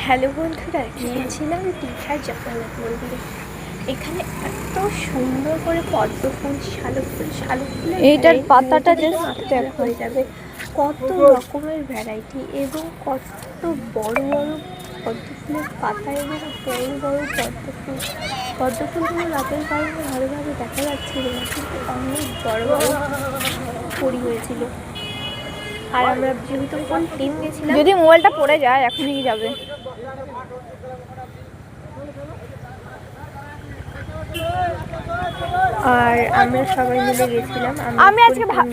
Hello বন্ধুরা, গিয়েছিলাম দীঘার জগন্নাথ মন্দিরে। এখানে এত সুন্দর করে পদ্ম ফুল, শালুক ফুল এইটার পাতাটা মাথা হয়ে যাবে। কত রকমের ভ্যারাইটি এবং কত বড় বড় পদ্ম ফুলের পাতা এবং বড় বড় পদ্ম ফুলগুলো রাতের কারণে ভালোভাবে দেখা যাচ্ছিল না, কিন্তু অনেক বড় বড় পরি হয়েছিল। আর আমরা যেহেতু কোন টিম গেছিলাম, যদি মোবাইলটা পড়ে যায় এখনই যাবে। আর আমরা সবাই মিলে গেছিলাম। আমি আজকে ভালো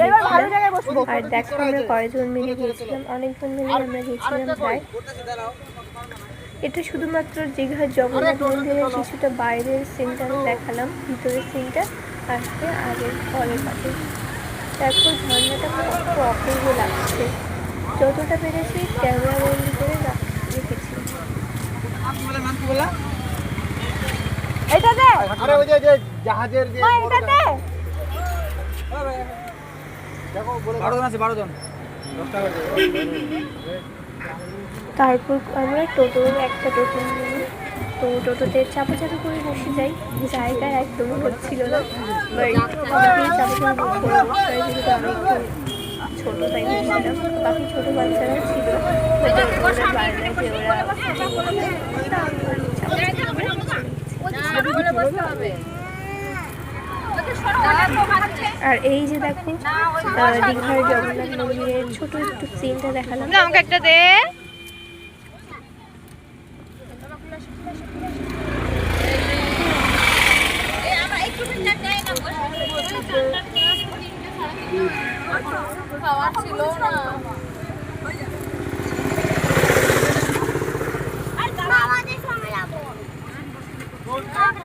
জায়গায় বসবো। আর দেখো আমরা কয়জন মিলে গেছিলাম, অনেকজন মিলে আমরা গেছিলাম প্রায়। এটা শুধুমাত্র দীঘার জগন্নাথ মন্দিরের কিছুটা বাইরের সিনটা দেখালাম, ভিতরের সিনটা আসবে আগের পরের পাশে। দেখো ঝর্ণাটা কত অপূর্ব লাগছে। যতটা পেরেছি ক্যামেরা বন্দি করে রেখেছি। এটাতে আরে ওই যে জাহাজের যে এটাতে দেখো 12 জন আছে, 12 জন 10 টাকা করে। তারপর আমরা একটা টোটো নিই। তো টোটোতে চাপাচাপি করে বসে যাই, জায়গায় একদমই হচ্ছিল না। চাপাচাপি করবো যেহেতু আমি একটু ছোটো তাই নিয়েছিলাম, বাকি ছোটো বাচ্চারা ছিল। আর এই যে দেখো দীঘার জগন্নাথ মন্দিরের ছোট একটু সিনটা দেখালাম। আমাকে একটা দে। খাওয়ার ছিল না।